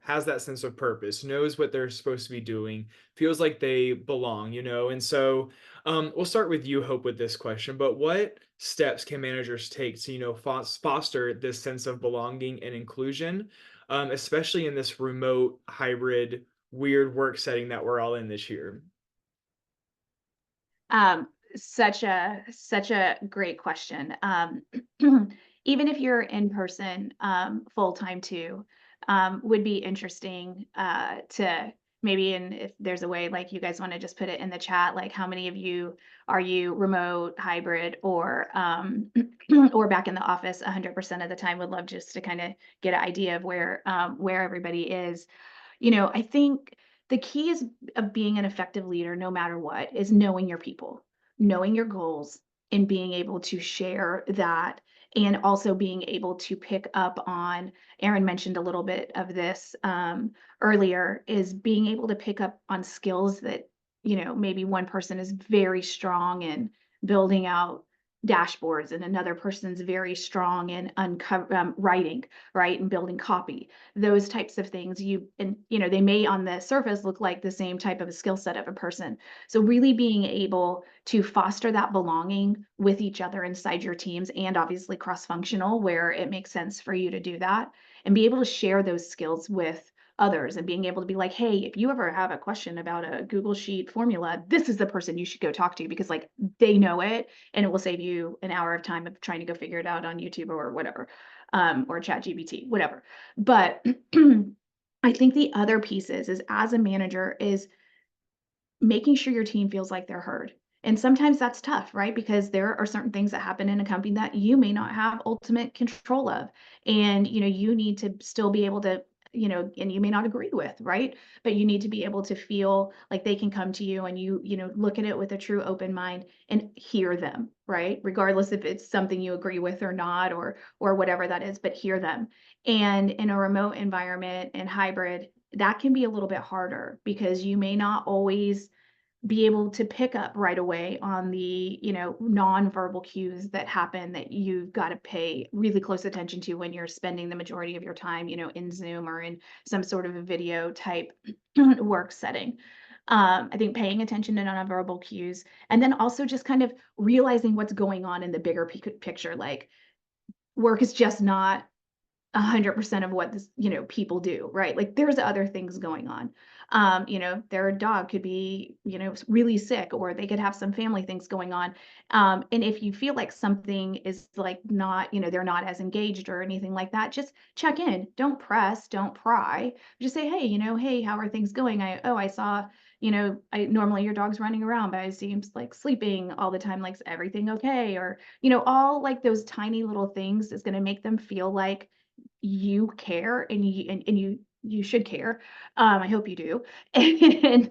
has that sense of purpose, knows what they're supposed to be doing, feels like they belong, And so we'll start with you, Hope, with this question. But what steps can managers take to, foster this sense of belonging and inclusion, especially in this remote, hybrid, weird work setting that we're all in this year? Such a great question. Even if you're in person, full time too, would be interesting to maybe, and if there's a way, like you guys want to just put it in the chat, like how many of you are you remote, hybrid, or or back in the office 100% of the time? Would love just to kind of get an idea of where everybody is. I think the key is of being an effective leader, no matter what, is knowing your people, knowing your goals, and being able to share that, and also being able to pick up on, Aaron mentioned a little bit of this earlier, is being able to pick up on skills that, maybe one person is very strong in building out dashboards and another person's very strong in writing, right, and building copy. Those types of things, they may on the surface look like the same type of a skill set of a person. So really being able to foster that belonging with each other inside your teams, and obviously cross-functional where it makes sense for you to do that, and be able to share those skills with others, and being able to be like, hey, if you ever have a question about a Google Sheet formula, this is the person you should go talk to, because like they know it, and it will save you an hour of time of trying to go figure it out on YouTube or whatever, or ChatGPT, whatever. But I think the other piece is as a manager is making sure your team feels like they're heard. And sometimes that's tough, right? Because there are certain things that happen in a company that you may not have ultimate control of. And, you need to still be able to, and you may not agree with, right? But you need to be able to feel like they can come to you, and look at it with a true open mind and hear them, right? Regardless if it's something you agree with or not, or whatever that is, but hear them. And in a remote environment and hybrid, that can be a little bit harder, because you may not always be able to pick up right away on the, nonverbal cues that happen, that you've got to pay really close attention to when you're spending the majority of your time, in Zoom or in some sort of a video type work setting. I think paying attention to nonverbal cues, and then also just kind of realizing what's going on in the bigger picture, like work is just not 100% of what this, people do, right? Like there's other things going on. Their dog could be, really sick, or they could have some family things going on. And if you feel like something is like not, they're not as engaged or anything like that, just check in. Don't press, don't pry. Just say, hey, hey, how are things going? I saw, I normally your dog's running around, but I see him like sleeping all the time. Like, is everything okay? Or, all like those tiny little things is going to make them feel like you care, and you should care. I hope you do. And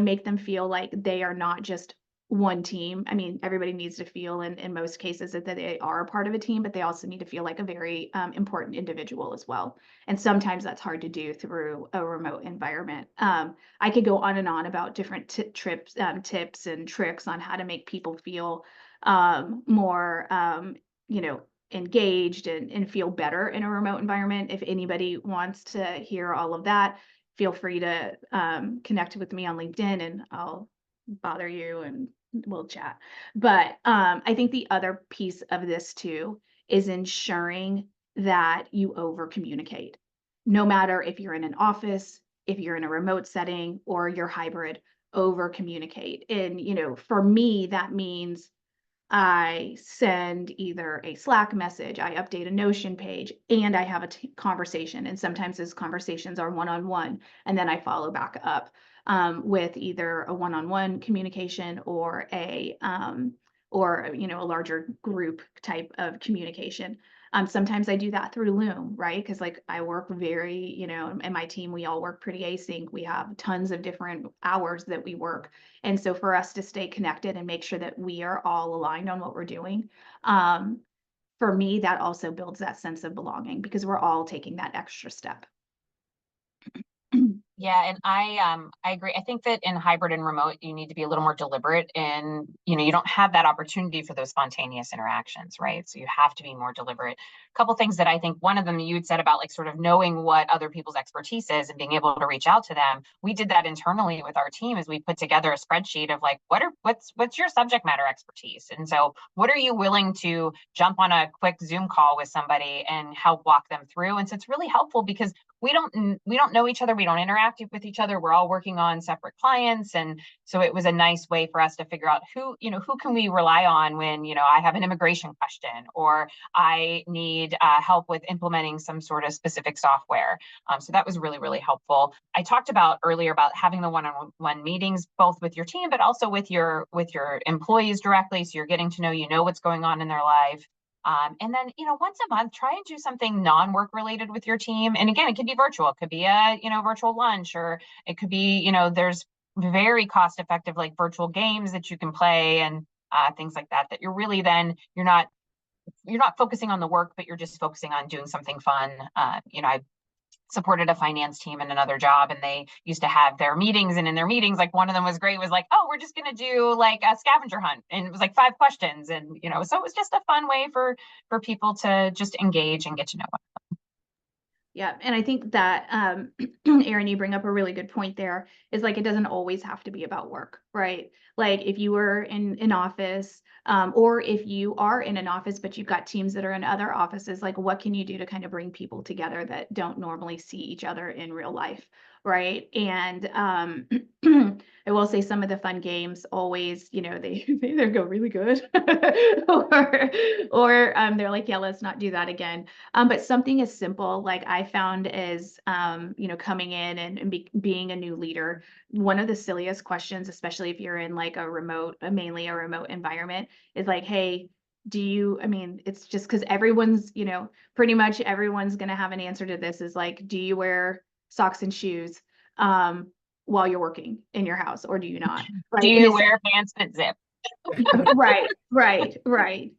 make them feel like they are not just one team. I mean, everybody needs to feel in most cases that they are a part of a team, but they also need to feel like a very important individual as well. And sometimes that's hard to do through a remote environment. I could go on and on about different tips and tricks on how to make people feel more engaged and feel better in a remote environment. If anybody wants to hear all of that, feel free to connect with me on LinkedIn, and I'll bother you and we'll chat. But I think the other piece of this too is ensuring that you over communicate. No matter if you're in an office, if you're in a remote setting, or you're hybrid, over communicate. And, for me, that means I send either a Slack message, I update a Notion page, and I have a conversation. And sometimes those conversations are one-on-one, and then I follow back up with either a one-on-one communication or a larger group type of communication. Sometimes I do that through Loom, right? Because like I work very, and my team, we all work pretty async. We have tons of different hours that we work. And so for us to stay connected and make sure that we are all aligned on what we're doing, for me, that also builds that sense of belonging because we're all taking that extra step. Yeah, and I agree. I think that in hybrid and remote, you need to be a little more deliberate and you don't have that opportunity for those spontaneous interactions, right? So you have to be more deliberate. A couple things that I think, one of them you had said about like sort of knowing what other people's expertise is and being able to reach out to them. We did that internally with our team as we put together a spreadsheet of like what's your subject matter expertise? And so what are you willing to jump on a quick Zoom call with somebody and help walk them through? And so it's really helpful because we don't know each other. We don't interact with each other. We're all working on separate clients. And so it was a nice way for us to figure out who can we rely on when, I have an immigration question or I need help with implementing some sort of specific software. So that was really, really helpful. I talked about earlier about having the one-on-one meetings, both with your team, but also with your employees directly. So you're getting to know, what's going on in their life. And then, once a month, try and do something non-work related with your team. And again, it could be virtual. It could be a, virtual lunch, or it could be, there's very cost-effective like virtual games that you can play and things like that, that you're really then, you're not focusing on the work, but you're just focusing on doing something fun. I supported a finance team in another job, and they used to have their meetings, and in their meetings, like one of them was great, was like, oh, we're just going to do like a scavenger hunt, and it was like 5 questions, and so it was just a fun way for people to just engage and get to know one. Yeah, and I think that Erin, you bring up a really good point there, is like it doesn't always have to be about work, right? Like if you were in an office, or if you are in an office but you've got teams that are in other offices, like what can you do to kind of bring people together that don't normally see each other in real life, right? And I will say some of the fun games always, they either go really good or they're like, yeah, let's not do that again. But something as simple, like I found is, coming in and being a new leader, one of the silliest questions, especially if you're in like mainly a remote environment, is like, hey, it's just because everyone's, pretty much everyone's going to have an answer to this, is like, do you wear socks and shoes while you're working in your house, or do you not? Right? Do you wear pants that zip? Right.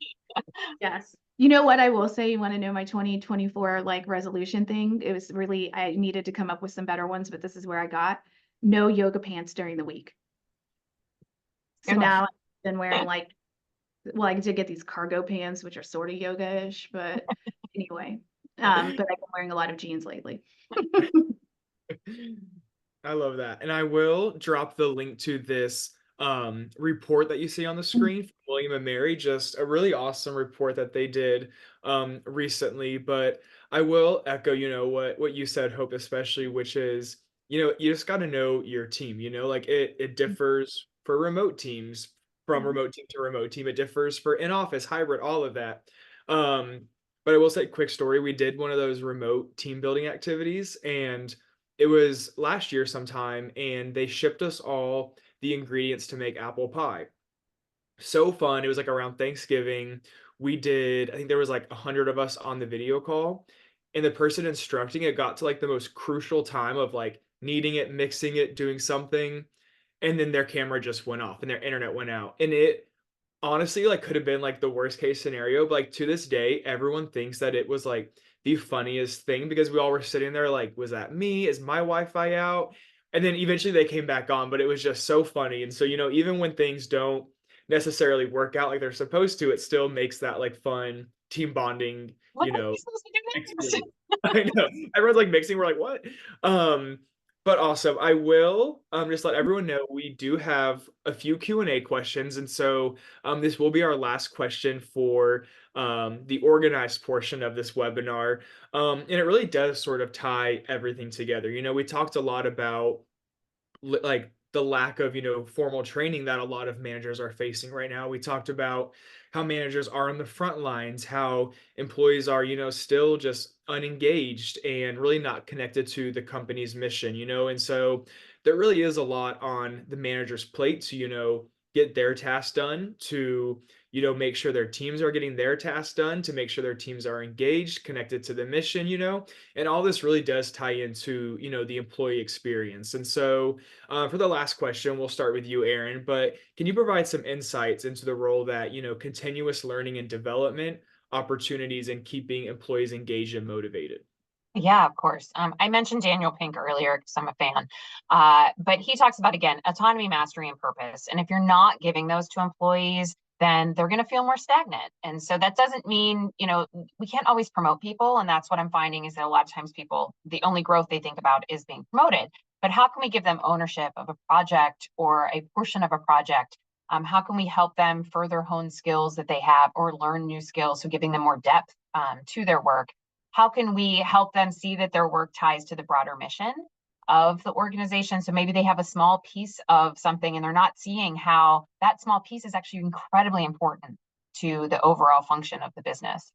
Yes. You know what I will say? You want to know my 2024 like resolution thing? It was really, I needed to come up with some better ones, but this is where I got no yoga pants during the week. So now I've been wearing I did get these cargo pants, which are sort of yoga-ish, but anyway, but I've been wearing a lot of jeans lately. I love that. And I will drop the link to this report that you see on the screen from William and Mary, just a really awesome report that they did recently. But I will echo, what you said, Hope, especially, which is, you just got to know your team, like it differs for remote teams, from remote team to remote team. It differs for in-office, hybrid, all of that. But I will say, quick story, we did one of those remote team building activities, and it was last year sometime, and they shipped us all the ingredients to make apple pie. So fun. It was like around Thanksgiving. I think there was like 100 of us on the video call, and the person instructing it got to like the most crucial time of like kneading it, mixing it, doing something, and then their camera just went off and their internet went out. And it honestly like could have been like the worst case scenario, but like to this day everyone thinks that it was like the funniest thing, because we all were sitting there like, was that me? Is my Wi-Fi out? And then eventually they came back on, but it was just so funny. And so, even when things don't necessarily work out like they're supposed to, it still makes that like fun team bonding, What are we supposed to do next? experience. I know everyone's like mixing, we're like, what? But awesome. I will just let everyone know we do have a few Q&A questions, and so this will be our last question for the organized portion of this webinar. And it really does sort of tie everything together. You know, we talked a lot about like the lack of formal training that a lot of managers are facing right now. We talked about how managers are on the front lines, how employees are still just unengaged and really not connected to the company's mission, and so there really is a lot on the manager's plate to get their tasks done, to make sure their teams are getting their tasks done, to make sure their teams are engaged, connected to the mission, and all this really does tie into the employee experience. And so for the last question, we'll start with you, Aaron, but can you provide some insights into the role that, continuous learning and development opportunities in keeping employees engaged and motivated? Yeah, of course. I mentioned Daniel Pink earlier because I'm a fan, but he talks about, again, autonomy, mastery, and purpose. And if you're not giving those to employees, then they're going to feel more stagnant. And so that doesn't mean, we can't always promote people. And that's what I'm finding is that a lot of times people, the only growth they think about is being promoted. But how can we give them ownership of a project or a portion of a project? How can we help them further hone skills that they have or learn new skills? So giving them more depth to their work. How can we help them see that their work ties to the broader mission of the organization? So maybe they have a small piece of something and they're not seeing how that small piece is actually incredibly important to the overall function of the business.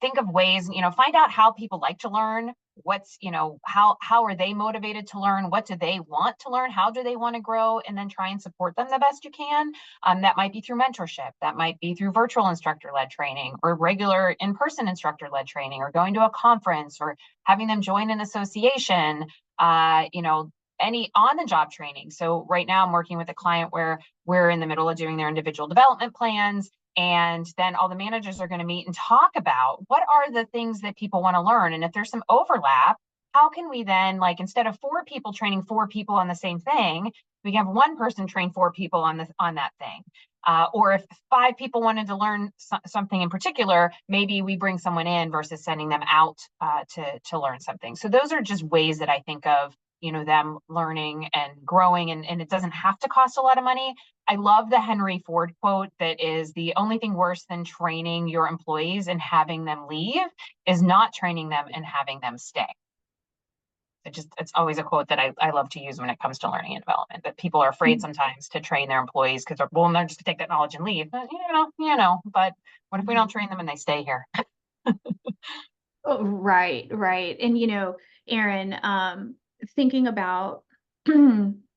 Think of ways, find out how people like to learn. What's, how are they motivated to learn? What do they want to learn? How do they want to grow? And then try and support them the best you can. That might be through mentorship. That might be through virtual instructor-led training or regular in-person instructor-led training, or going to a conference, or having them join an association, any on-the-job training. So right now I'm working with a client where we're in the middle of doing their individual development plans. And then all the managers are going to meet and talk about what are the things that people want to learn. And if there's some overlap, how can we then, like, instead of 4 people training 4 people on the same thing, we can have 1 person train 4 people on that thing. Or if 5 people wanted to learn something in particular, maybe we bring someone in versus sending them out to learn something. So those are just ways that I think of, them learning and growing, and it doesn't have to cost a lot of money. I love the Henry Ford quote that is, the only thing worse than training your employees and having them leave is not training them and having them stay. It's always a quote that I love to use when it comes to learning and development, that people are afraid sometimes to train their employees because they're just to take that knowledge and leave. But, but what if we don't train them and they stay here? Oh, right. And, Aaron, thinking about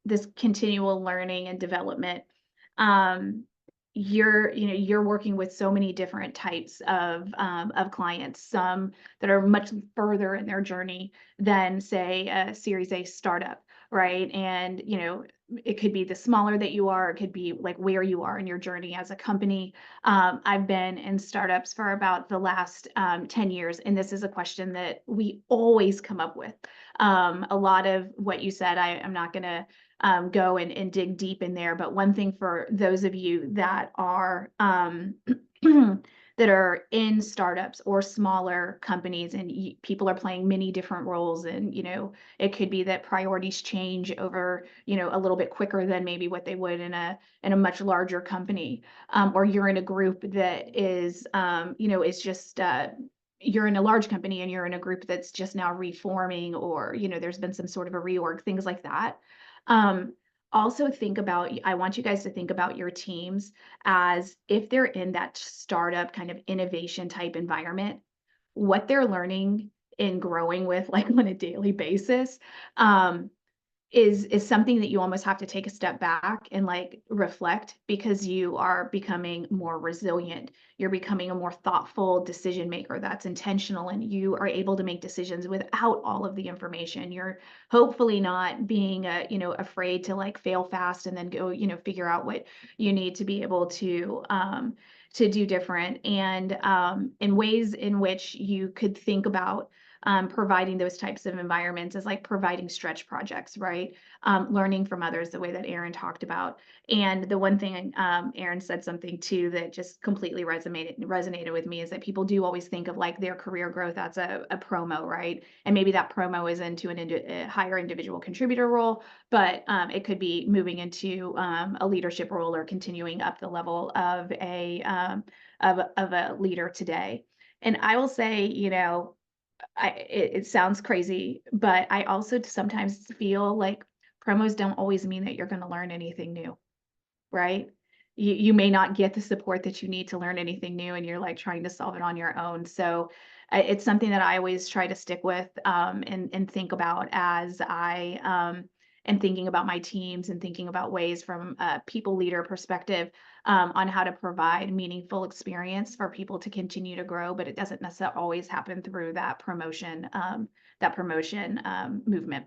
this continual learning and development, you're working with so many different types of clients, some that are much further in their journey than, say, a Series A startup, right? And it could be the smaller that you are, it could be like where you are in your journey as a company. I've been in startups for about the last 10 years, and this is a question that we always come up with. A lot of what you said, I'm not going to go and dig deep in there. But one thing for those of you that are that are in startups or smaller companies, and people are playing many different roles, and it could be that priorities change over a little bit quicker than maybe what they would in a much larger company, or you're in a group that is is just you're in a large company and you're in a group that's just now reforming, or there's been some sort of a reorg, things like that. Also I want you guys to think about your teams as if they're in that startup kind of innovation type environment, what they're learning and growing with, like, on a daily basis, is something that you almost have to take a step back and, like, reflect, because you are becoming more resilient. You're becoming a more thoughtful decision maker that's intentional, and you are able to make decisions without all of the information. You're hopefully not being afraid to, like, fail fast and then go figure out what you need to be able to do different, and in ways in which you could think about providing those types of environments is like providing stretch projects, right? Learning from others, the way that Aaron talked about. And the one thing Aaron said something too that just completely resonated with me is that people do always think of like their career growth as a promo, right? And maybe that promo is into a higher individual contributor role, but it could be moving into a leadership role or continuing up the level of a leader today. And I will say, you know, it sounds crazy, but I also sometimes feel like promos don't always mean that you're going to learn anything new, right? You may not get the support that you need to learn anything new, and you're like trying to solve it on your own. So it's something that I always try to stick with and think about as I am thinking about my teams and thinking about ways from a people leader perspective on how to provide meaningful experience for people to continue to grow. But it doesn't necessarily always happen through that promotion movement.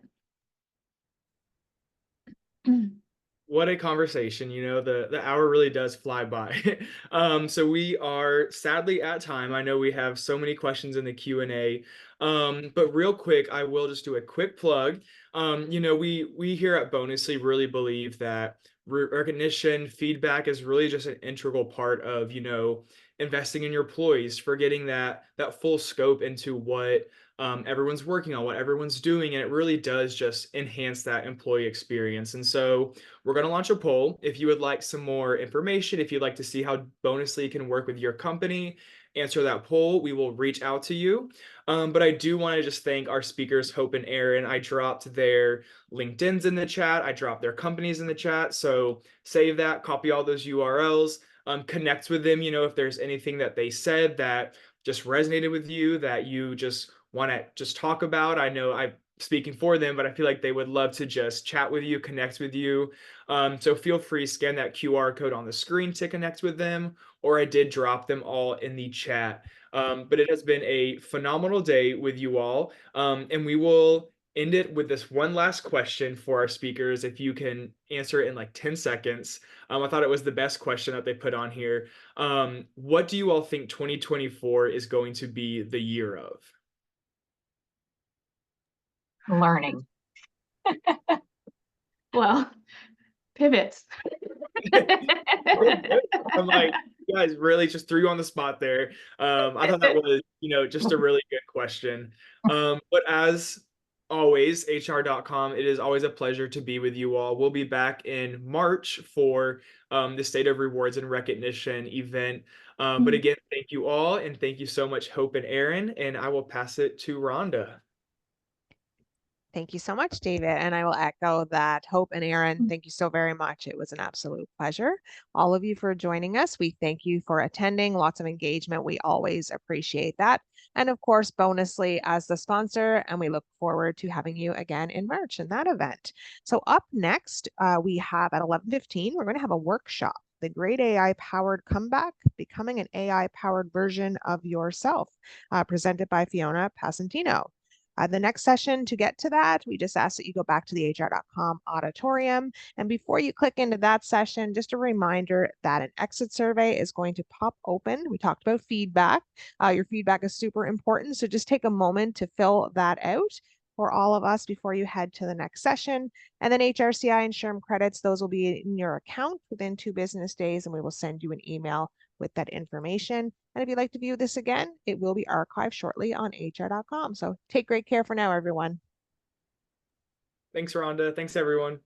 What a conversation. You know, the hour really does fly by. So we are sadly at time. I know we have so many questions in the Q&A. But real quick, I will just do a quick plug. You know, we here at Bonusly really believe that recognition, feedback is really just an integral part of, you know, investing in your employees, for getting that full scope into what everyone's working on, what everyone's doing, and it really does just enhance that employee experience. And so we're going to launch a poll. If you would like some more information, if you'd like to see how Bonusly can work with your company, answer that poll. We will reach out to you. But I do want to just thank our speakers, Hope and Aaron. I dropped their LinkedIn's in the chat. I dropped their companies in the chat. So save that, copy all those URLs, connect with them. You know, if there's anything that they said that just resonated with you, that you just want to just talk about. I know I'm speaking for them, but I feel like they would love to just chat with you, connect with you. So feel free, scan that QR code on the screen to connect with them, or I did drop them all in the chat. But it has been a phenomenal day with you all. And we will end it with this one last question for our speakers. If you can answer it in like 10 seconds. I thought it was the best question that they put on here. What do you all think 2024 is going to be the year of? Learning. Well, pivots. I'm like, you guys really just threw you on the spot there. I thought that was, you know, just a really good question. But as always, HR.com, it is always a pleasure to be with you all. We'll be back in March for the State of Rewards and Recognition event. But again, thank you all, and thank you so much, Hope and Aaron, and I will pass it to Rhonda. Thank you so much, David. And I will echo that. Hope and Aaron, thank you so very much. It was an absolute pleasure. All of you for joining us. We thank you for attending. Lots of engagement. We always appreciate that. And of course, Bonusly as the sponsor, and we look forward to having you again in March in that event. So up next, we have at 11:15, we're going to have a workshop, The Great AI Powered Comeback, Becoming an AI Powered Version of Yourself, presented by Fiona Pasentino. The next session, to get to that, we just ask that you go back to the HR.com auditorium. And before you click into that session, just a reminder that an exit survey is going to pop open. We talked about feedback. Your feedback is super important. So just take a moment to fill that out for all of us before you head to the next session. And then HRCI and SHRM credits, those will be in your account within 2 business days, and we will send you an email with that information. And if you'd like to view this again, it will be archived shortly on hr.com. So take great care for now, everyone. Thanks, Rhonda. Thanks, everyone.